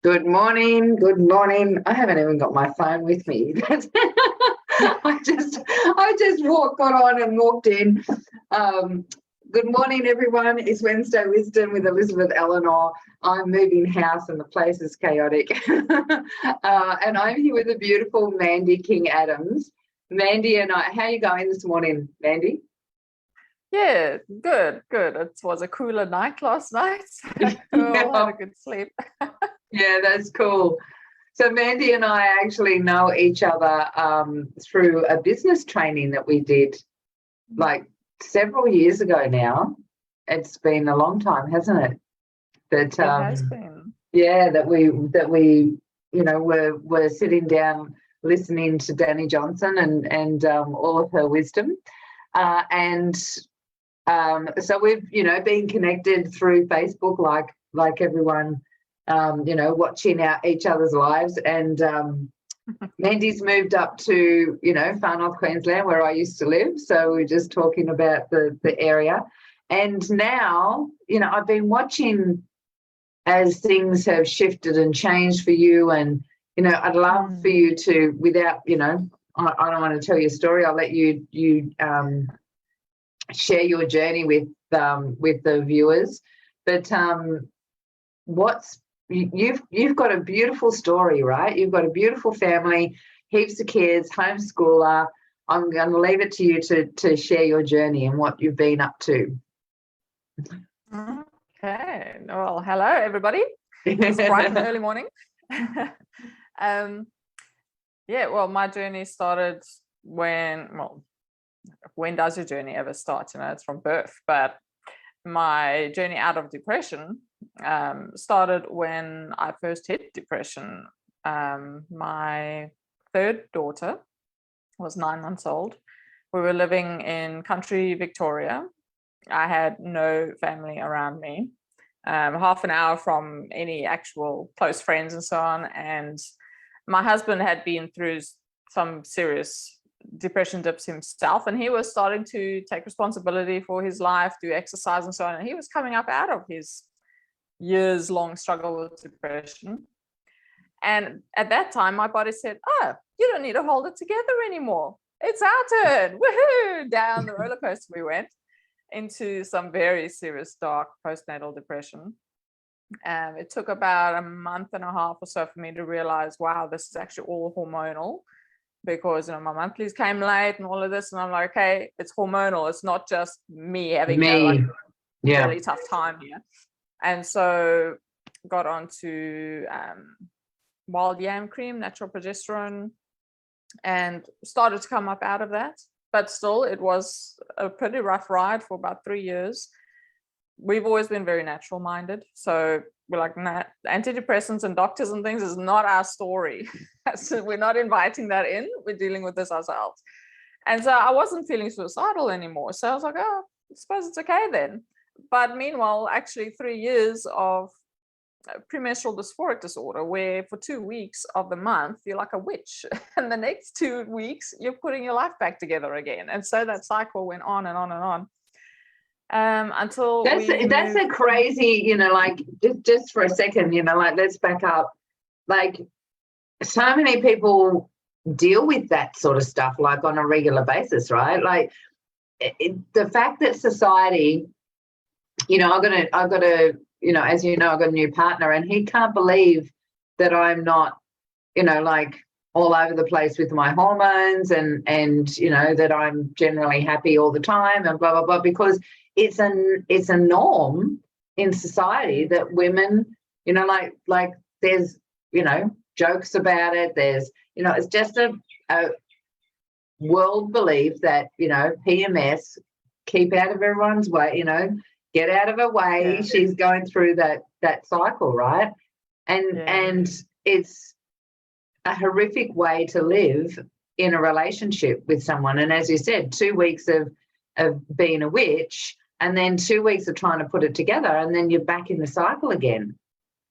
Good morning. Good morning. I haven't even got my phone with me. I just got on and walked in. Good morning, everyone. It's Wednesday Wisdom with Elizabeth Eleanor. I'm moving house and the place is chaotic. And I'm here with the beautiful Mandy King-Adams. Mandy and I, how are you going this morning, Mandy? Yeah, good. It was a cooler night last night. We all had a good sleep. Yeah, that's cool. So Mandy and I actually know each other through a business training that we did like several years ago now. It's been a long time, hasn't it? It has been. Yeah, that we were sitting down listening to Danny Johnson and all of her wisdom. So we've, been connected through Facebook like everyone, watching each other's lives. And Mandy's moved up to, far north Queensland where I used to live. So we're just talking about the area. And now, I've been watching as things have shifted and changed for you. And, I'd love for you to, without, I don't want to tell you a story. I'll let you share your journey with the viewers. But you've got a beautiful story, right? You've got a beautiful family, heaps of kids, homeschooler. I'm going to leave it to you to share your journey and what you've been up to. Okay. Well, hello, everybody. It's bright and early morning. Well, my journey started when does your journey ever start? It's from birth. But my journey out of depression started when I first hit depression. My third daughter was 9 months old. We were living in country Victoria. I had no family around me, half an hour from any actual close friends and so on. And my husband had been through some serious depression dips himself, and he was starting to take responsibility for his life, do exercise and so on. And he was coming up out of his years-long struggle with depression. And at that time, my body said, "Oh, you don't need to hold it together anymore. It's our turn." Woohoo! Down the roller coaster we went into some very serious, dark postnatal depression. It took about a month and a half or so for me to realize, wow, this is actually all hormonal, because my monthlies came late and all of this, and I'm like, okay, it's hormonal. It's not just me having a really tough time here. And so got onto wild yam cream, natural progesterone, and started to come up out of that. But still, it was a pretty rough ride for about 3 years. We've always been very natural minded. So we're like, nah, antidepressants and doctors and things is not our story. So we're not inviting that in. We're dealing with this ourselves. And so I wasn't feeling suicidal anymore. So I was like, oh, I suppose it's okay then. But meanwhile, actually 3 years of premenstrual dysphoric disorder, where for 2 weeks of the month, you're like a witch. And the next 2 weeks, you're putting your life back together again. And so that cycle went on and on and on. Until that's a crazy, just for a second, let's back up. Like, so many people deal with that sort of stuff like on a regular basis, right? Like the fact that society, I've got a as you know, I've got a new partner, and he can't believe that I'm not, like all over the place with my hormones and that I'm generally happy all the time and blah, blah, blah, because it's a norm in society that women, like there's, jokes about it. There's, it's just a world belief that, PMS, keep out of everyone's way, get out of her way. Yeah. She's going through that cycle, right? And it's a horrific way to live in a relationship with someone. And as you said, 2 weeks of being a witch, and then 2 weeks of trying to put it together, and then you're back in the cycle again.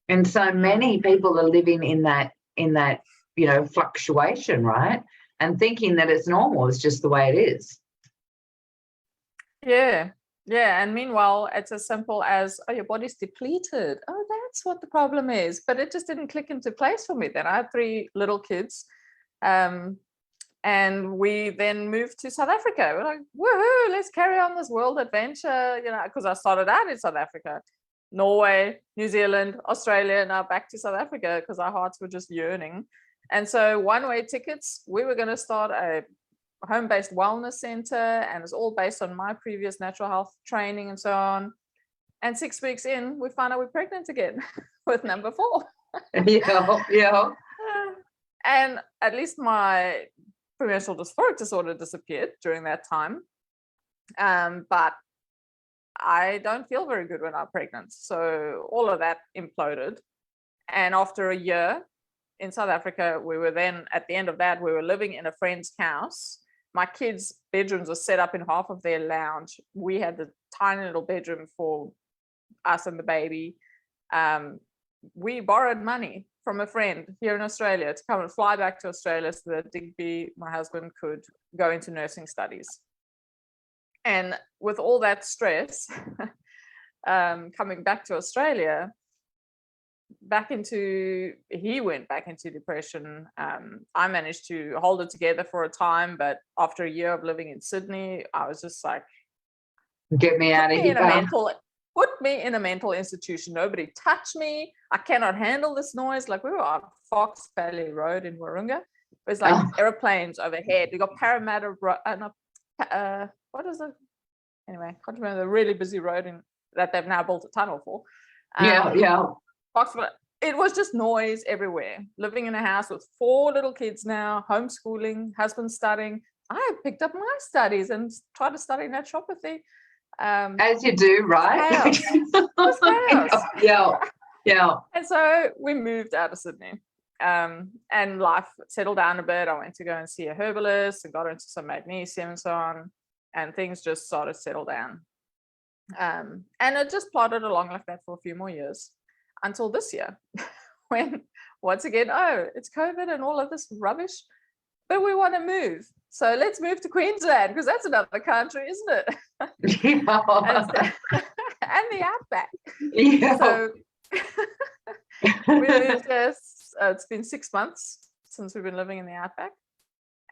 And so many people are living in that fluctuation, right? And thinking that it's normal, it's just the way it is. Yeah. Yeah, and meanwhile, it's as simple as, oh, your body's depleted. Oh, that's what the problem is. But it just didn't click into place for me then. I had 3 little kids. And we then moved to South Africa. We're like, woohoo, let's carry on this world adventure, because I started out in South Africa, Norway, New Zealand, Australia, now back to South Africa because our hearts were just yearning. And so one-way tickets, we were going to start a home-based wellness center, and it's all based on my previous natural health training and so on. And 6 weeks in, we found out we're pregnant again with number 4. Yeah. And at least my premenstrual dysphoric disorder disappeared during that time. But I don't feel very good when I'm pregnant. So all of that imploded. And after a year in South Africa, we were then, at the end of that, we were living in a friend's house. My kids' bedrooms were set up in half of their lounge. We had the tiny little bedroom for us and the baby. We borrowed money from a friend here in Australia to come and fly back to Australia so that Digby, my husband, could go into nursing studies. And with all that stress, coming back to Australia, he went back into depression. I managed to hold it together for a time, but after a year of living in Sydney, I was just like, get me out of here. Put me in a mental institution. Nobody touch me. I cannot handle this noise. Like, we were on Fox Valley Road in Wahroonga. It was like airplanes overhead. We got Parramatta, what is it? Anyway, I can't remember the really busy road that they've now built a tunnel for. Fox Valley. It was just noise everywhere. Living in a house with 4 little kids now, homeschooling, husband studying. I picked up my studies and tried to study naturopathy. As you do, right? Chaos. Chaos. Yeah. And so we moved out of Sydney, and life settled down a bit. I went to go and see a herbalist and got into some magnesium and so on, and things just started to settle down. And it just plodded along like that for a few more years until this year, when once again, it's COVID and all of this rubbish, but we want to move. So let's move to Queensland, because that's another country, isn't it? And the outback. So we moved here. It's been 6 months since we've been living in the outback,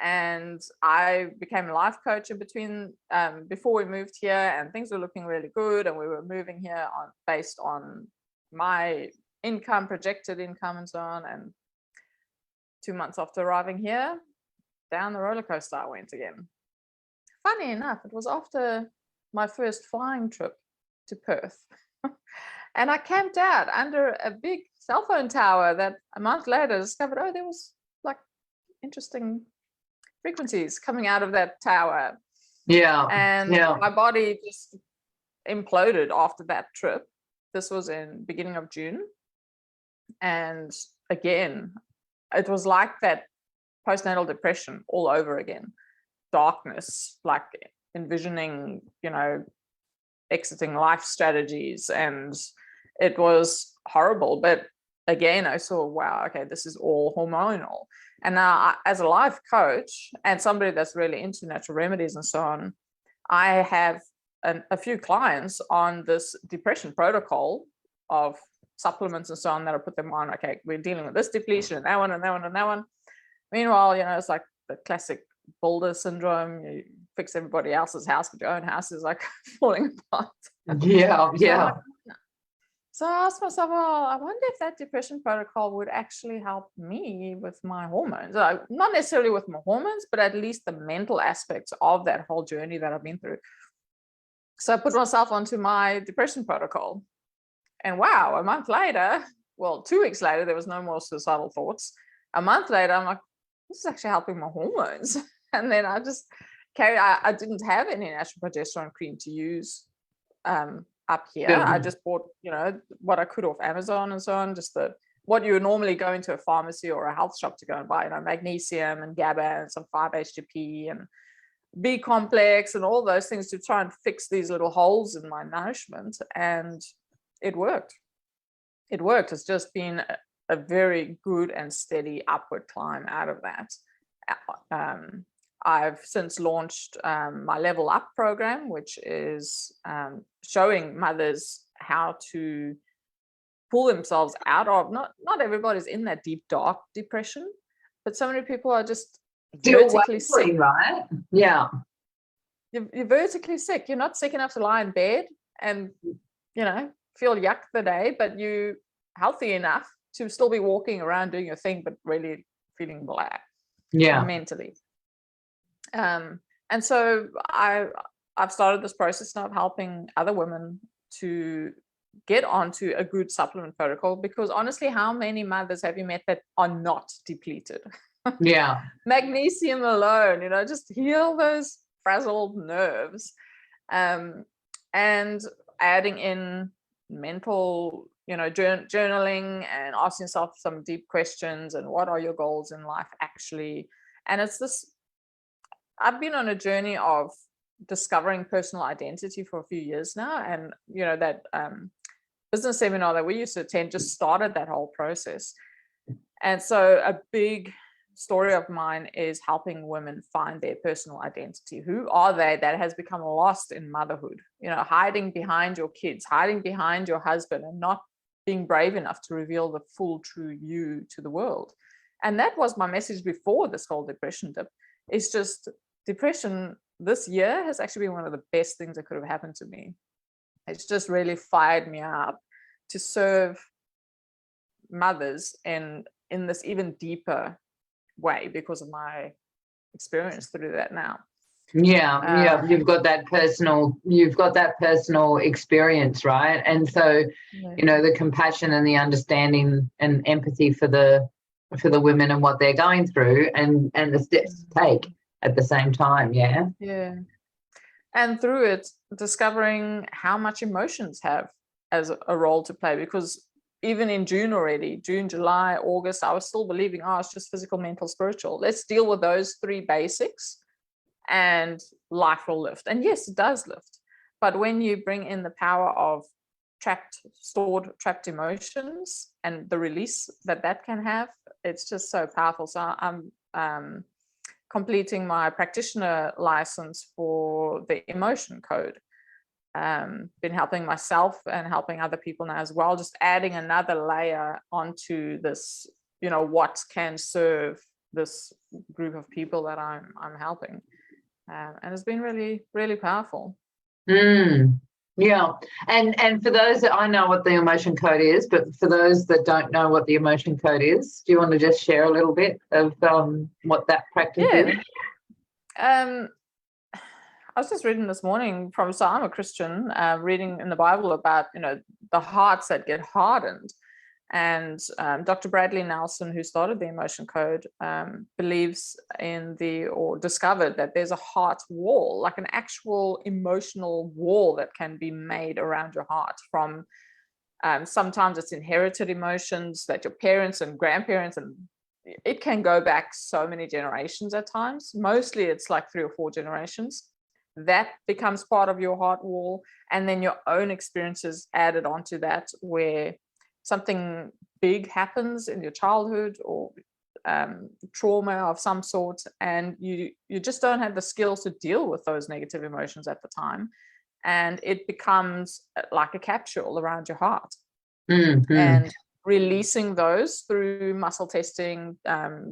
and I became a life coach in between before we moved here, and things were looking really good, and we were moving here based on my income, projected income, and so on. And 2 months after arriving here, down the roller coaster I went again. Funny enough, it was after my first flying trip to Perth. And I camped out under a big cell phone tower that a month later discovered, there was like interesting frequencies coming out of that tower. And my body just imploded after that trip. This was in beginning of June. And again, it was like that postnatal depression all over again. Darkness, like envisioning, exiting life strategies, and it was horrible. But again, I saw, wow, okay, this is all hormonal. And now, as a life coach and somebody that's really into natural remedies and so on, I have a few clients on this depression protocol of supplements and so on that I put them on. Okay, we're dealing with this depletion and that one and that one and that one. Meanwhile, it's like the classic builder syndrome. You fix everybody else's house, but your own house is like falling apart. So I asked myself, I wonder if that depression protocol would actually help me with my hormones. Not necessarily with my hormones, but at least the mental aspects of that whole journey that I've been through. So I put myself onto my depression protocol. And wow, a month later, 2 weeks later, there was no more suicidal thoughts. A month later, I'm like, this is actually helping my hormones. And then I just I didn't have any natural progesterone cream to use up here. I just bought, what I could off Amazon and so on, just what you would normally go into a pharmacy or a health shop to go and buy, magnesium and GABA and some 5-HTP and B complex and all those things to try and fix these little holes in my nourishment. And it worked. It's just been a very good and steady upward climb out of that. I've since launched my Level Up program, which is showing mothers how to pull themselves out of, not everybody's in that deep, dark depression, but so many people are just Still vertically sick. wavering, right? Yeah. You're vertically sick. You're not sick enough to lie in bed and, feel yuck the day, but you healthy enough to still be walking around doing your thing, but really feeling blah mentally. And so I've started this process now of helping other women to get onto a good supplement protocol, because honestly, how many mothers have you met that are not depleted? Yeah. Magnesium alone, just heal those frazzled nerves. And adding in mental, journaling and asking yourself some deep questions, and what are your goals in life actually? And it's this, I've been on a journey of discovering personal identity for a few years now. And, that business seminar that we used to attend just started that whole process. And so a big story of mine is helping women find their personal identity. Who are they that has become lost in motherhood? Hiding behind your kids, hiding behind your husband, and not being brave enough to reveal the full, true you to the world. And that was my message before this whole depression dip. It's just depression this year has actually been one of the best things that could have happened to me. It's just really fired me up to serve mothers in this even deeper way because of my experience through that now. Yeah, you've got that personal experience, right? And so the compassion and the understanding and empathy for the women and what they're going through, and the steps to take at the same time. Yeah And through it, discovering how much emotions have as a role to play, because even in June already, June, July, August, I was still believing, it's just physical, mental, spiritual. Let's deal with those three basics and life will lift. And yes, it does lift. But when you bring in the power of stored trapped emotions and the release that can have, it's just so powerful. So I'm completing my practitioner license for the emotion code. Been helping myself and helping other people now as well, just adding another layer onto this, what can serve this group of people that I'm helping. And it's been really, really powerful. Yeah. And for those that, I know what the emotion code is, but for those that don't know what the emotion code is, do you want to just share a little bit of what that practice is? I was just reading this morning so I'm a Christian, reading in the Bible about, the hearts that get hardened. And Dr. Bradley Nelson, who started the emotion code, believes or discovered that there's a heart wall, like an actual emotional wall that can be made around your heart from, sometimes it's inherited emotions that your parents and grandparents, and it can go back so many generations at times. Mostly it's like 3 or 4 generations. That becomes part of your heart wall. And then your own experiences added onto that, where something big happens in your childhood or trauma of some sort, and you just don't have the skills to deal with those negative emotions at the time, and it becomes like a capsule around your heart. And releasing those through muscle testing,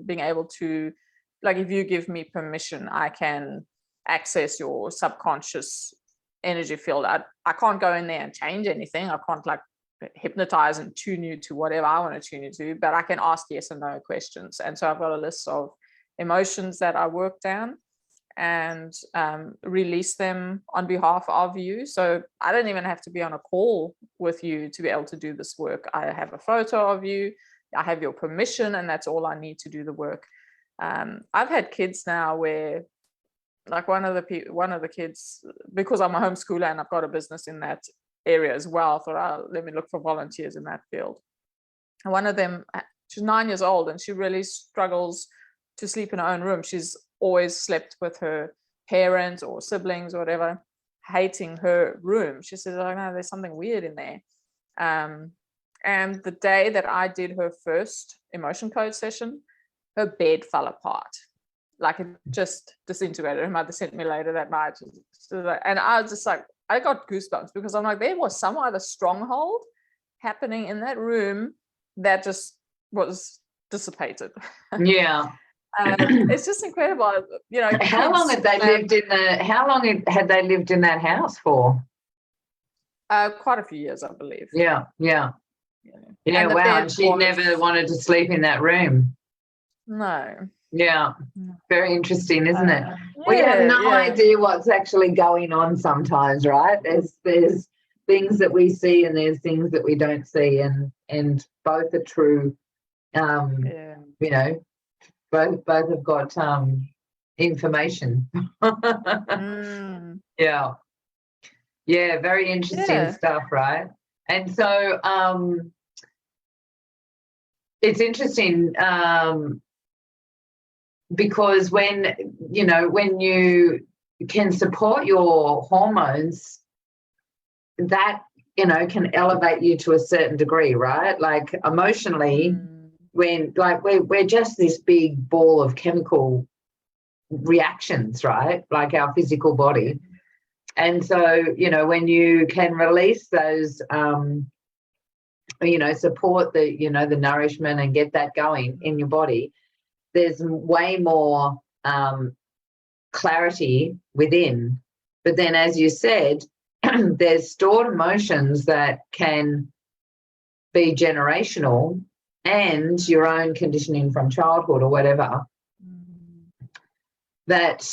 being able to, like, if you give me permission, I can access your subconscious energy field. I can't go in there and change anything. I can't hypnotize and tune you to whatever I want to tune you to, but I can ask yes and no questions. And so I've got a list of emotions that I work down and release them on behalf of you. So I don't even have to be on a call with you to be able to do this work. I have a photo of you, I have your permission, and that's all I need to do the work. I've had kids now where, like, one of the kids, because I'm a homeschooler and I've got a business in that area as well, I thought, let me look for volunteers in that field. And one of them, she's 9 years old and she really struggles to sleep in her own room. She's always slept with her parents or siblings or whatever, hating her room. She says, oh no, there's something weird in there. And the day that I did her first emotion code session, her bed fell apart. like it just disintegrated. Her mother sent me later that night, and I was just like, I got goosebumps, because I'm like, there was some other stronghold happening in that room that just was dissipated. Yeah. It's just incredible, you know. How long had they lived in that house for? Quite a few years, I believe. Yeah. And Wow. And she never wanted to sleep in that room. No. Yeah. Very interesting, isn't it? Yeah, We have no idea what's actually going on sometimes, right? There's things that we see and there's things that we don't see, and both are true. You know, both have got information. Yeah. Yeah, very interesting stuff, right? And so it's interesting because when you can support your hormones, that, can elevate you to a certain degree, right? Like emotionally, when like we're just this big ball of chemical reactions, right? Like our physical body. And so, when you can release those, support the nourishment and get that going in your body, there's way more clarity within. But then, as you said, there's stored emotions that can be generational and your own conditioning from childhood or whatever that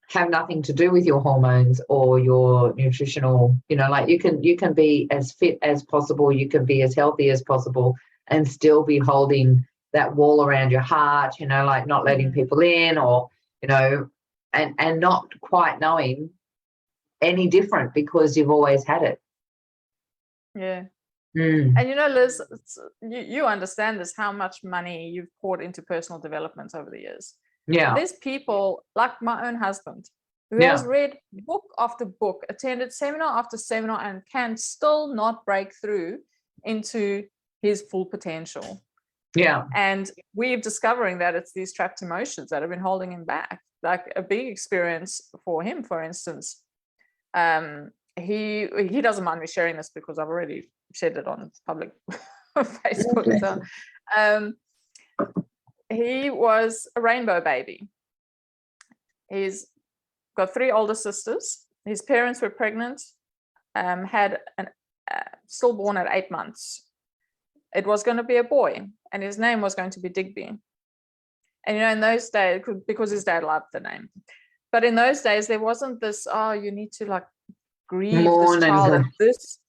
have nothing to do with your hormones or your nutritional, like you can be as fit as possible, you can be as healthy as possible and still be holding that wall around your heart, like not letting people in, or, and not quite knowing any different because you've always had it. Yeah. And Liz, you understand this, how much money you've poured into personal development over the years. Yeah. There's people like my own husband who has read book after book, attended seminar after seminar, and can still not break through into his full potential. Yeah. And we're discovering that it's these trapped emotions that have been holding him back. Like a big experience for him, for instance, he doesn't mind me sharing this because I've already shared it on public Facebook. So, he was a rainbow baby. He's got 3 older sisters. His parents were pregnant, had an stillborn at 8 months. It was going to be a boy, and his name was going to be Digby. And in those days, because his dad loved the name, but in those days there wasn't this, you need to like grieve this child, and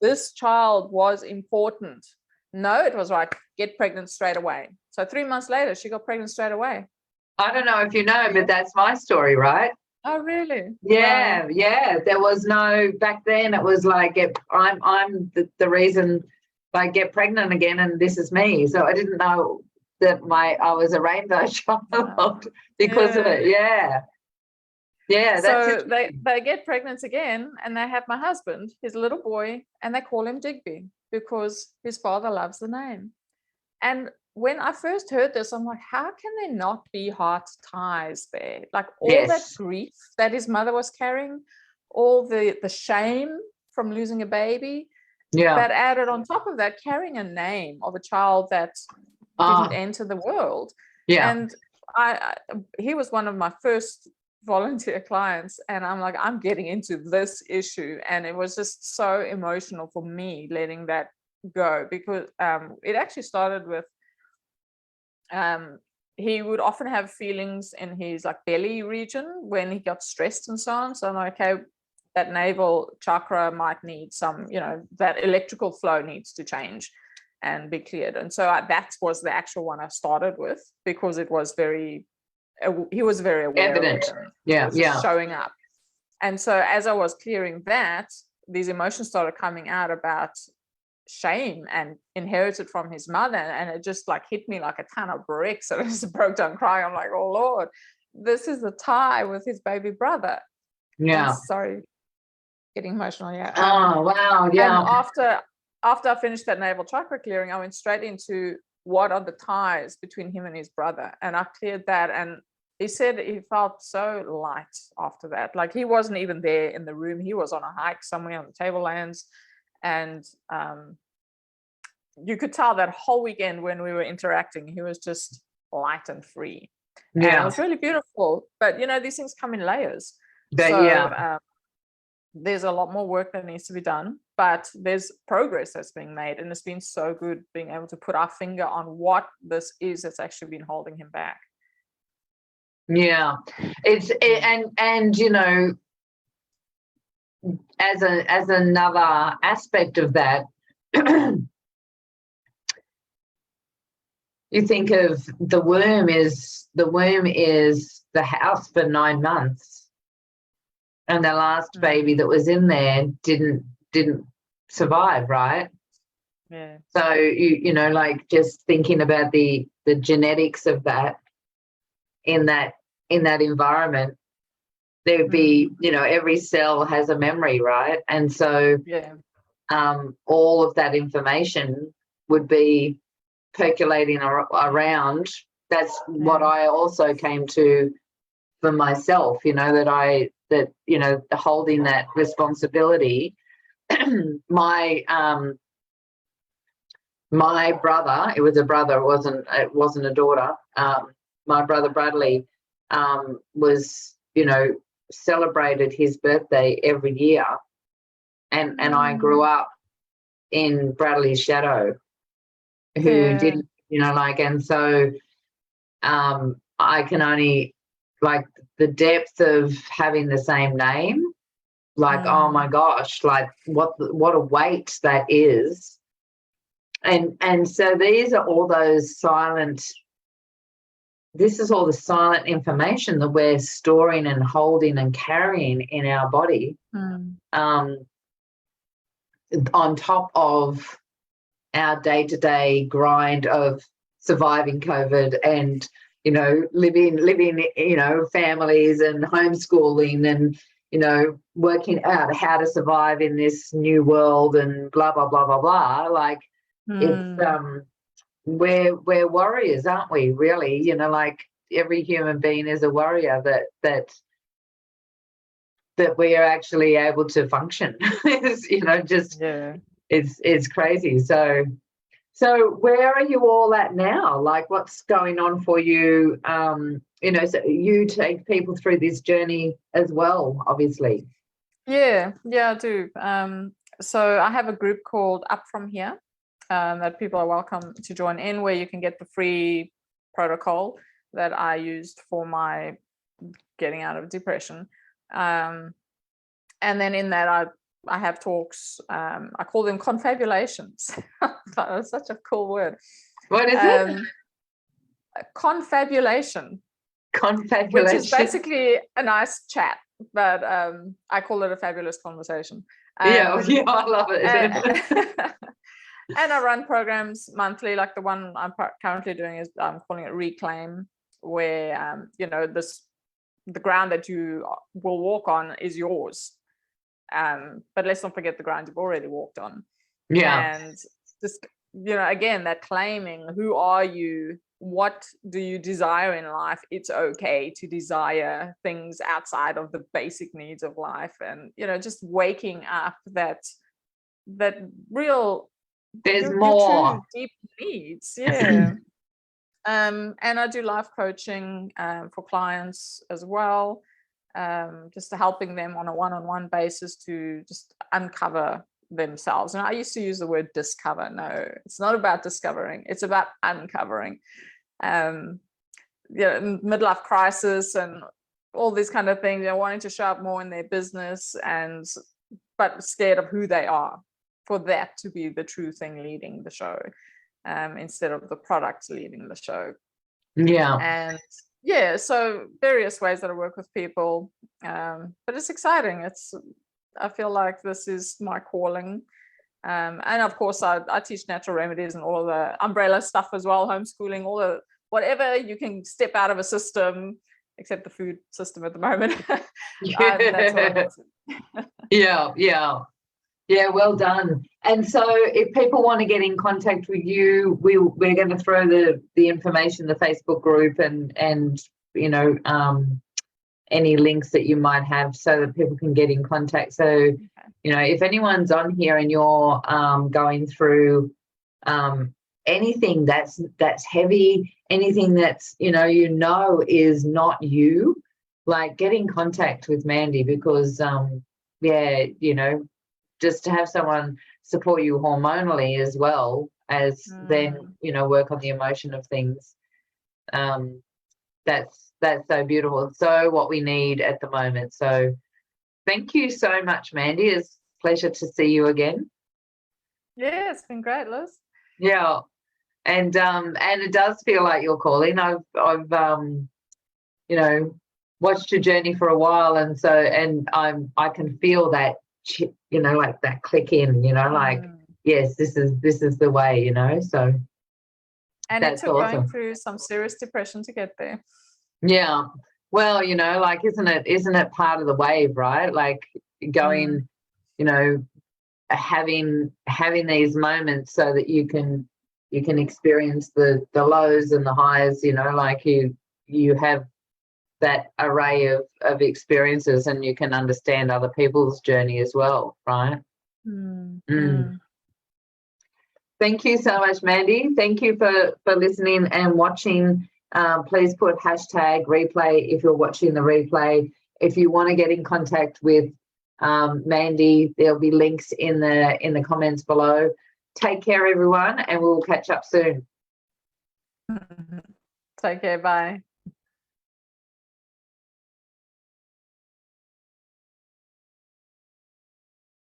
this child was important. No, it was like, get pregnant straight away. So 3 months later, she got pregnant straight away. I don't know if you know, but that's my story, right? Oh, really? Yeah, wow. Yeah. There was no, back then it was like, I'm the reason, like, get pregnant again, and this is me. So I didn't know that I was a rainbow child because of it. Yeah. Yeah. So they get pregnant again, and they have my husband, his little boy, and they call him Digby because his father loves the name. And when I first heard this, I'm like, how can there not be heart ties there? Like all that grief that his mother was carrying, all the shame from losing a baby, that added on top of that, carrying a name of a child that didn't enter the world. And he was one of my first volunteer clients, and I'm like, I'm getting into this issue, and it was just so emotional for me letting that go, because it actually started with he would often have feelings in his like belly region when he got stressed and so on. So I'm like, okay, that navel chakra might need some, that electrical flow needs to change and be cleared. And so that was the actual one I started with, because it was he was very aware evident. Of it. Yeah. Showing up. And so as I was clearing that, these emotions started coming out about shame and inherited from his mother, and it just like hit me like a ton of bricks. And I just broke down crying. I'm like, oh Lord, this is the tie with his baby brother. Yeah. Sorry, getting emotional. Yeah. Oh wow. Yeah. And after I finished that navel chakra clearing, I went straight into what are the ties between him and his brother, and I cleared that. And he said he felt so light after that. Like he wasn't even there in the room. He was on a hike somewhere on the tablelands. And you could tell that whole weekend when we were interacting, he was just light and free. And it was really beautiful. But, these things come in layers. There's a lot more work that needs to be done, but there's progress that's being made. And it's been so good being able to put our finger on what this is that's actually been holding him back. Yeah. As another aspect of that, you think of the womb is the house for 9 months. And the last baby that was in there didn't survive, right? Yeah. So like just thinking about the genetics of that in that environment, there'd be every cell has a memory, right? And so all of that information would be percolating around. That's what I also came to for myself, holding that responsibility. My brother, it was a brother, it wasn't a daughter. My brother Bradley was, celebrated his birthday every year, and I grew up in Bradley's shadow, who didn't, and so I can only, like, the depth of having the same name, like, oh my gosh, like what a weight that is. And so these are all those this is all the silent information that we're storing and holding and carrying in our body, on top of our day-to-day grind of surviving COVID and, living, families and homeschooling and, working out how to survive in this new world and blah, blah, blah, blah, blah. Like, it's, we're warriors, aren't we, really? Like every human being is a warrior that we are actually able to function. It's crazy. So where are you all at now? Like, what's going on for you? So you take people through this journey as well, obviously. Yeah, I do. So I have a group called Up From Here, that people are welcome to join in, where you can get the free protocol that I used for my getting out of depression. And then in that, I have talks. I call them confabulations. That's such a cool word. What is it? Confabulation. Confabulation. Which is basically a nice chat, but I call it a fabulous conversation. I love it. And I run programs monthly, like the one I'm currently doing is I'm calling it Reclaim, where the ground that you will walk on is yours. But let's not forget the ground you've already walked on. And just, again, that claiming, who are you? What do you desire in life? It's okay to desire things outside of the basic needs of life. And, just waking up that real, there's more true deep needs. And I do life coaching for clients as well, just helping them on a one-on-one basis to just uncover themselves. And I used to use the word discover. No, it's not about discovering, it's about uncovering. Midlife crisis and all these kind of things, wanting to show up more in their business, but scared of who they are, for that to be the true thing leading the show, instead of the products leading the show. And so various ways that I work with people, but it's exciting. I feel like this is my calling. And of course I teach natural remedies and all the umbrella stuff as well, homeschooling, all the whatever you can step out of a system, except the food system at the moment. That's well done. And so if people want to get in contact with you, we're going to throw the information, the Facebook group and you know, any links that you might have so that people can get in contact. So, you know, if anyone's on here and you're going through anything that's heavy, anything that's, you know, is not you, like, get in contact with Mandy, because, yeah, you know, just to have someone support you hormonally as well as then, you know, work on the emotion of things. That's so beautiful. So what we need at the moment. So thank you so much, Mandy. It's a pleasure to see you again. Yeah, it's been great, Liz. Yeah. And it does feel like you're calling. I've you know, watched your journey for a while, and I can feel that, you know, like that click in, you know, like, yes, this is the way, you know. So and that's it took awesome. going through some serious depression to get there. Yeah. Well, you know, like, isn't it part of the wave, right? Like, going, you know, having these moments so that you can experience the lows and the highs, you know, like you have that array of experiences, and you can understand other people's journey as well, right? Thank you so much, Mandy. Thank you for listening and watching. Please put hashtag replay if you're watching the replay. If you want to get in contact with Mandy, there'll be links in the comments below. Take care, everyone, and we'll catch up soon. Take care. Bye.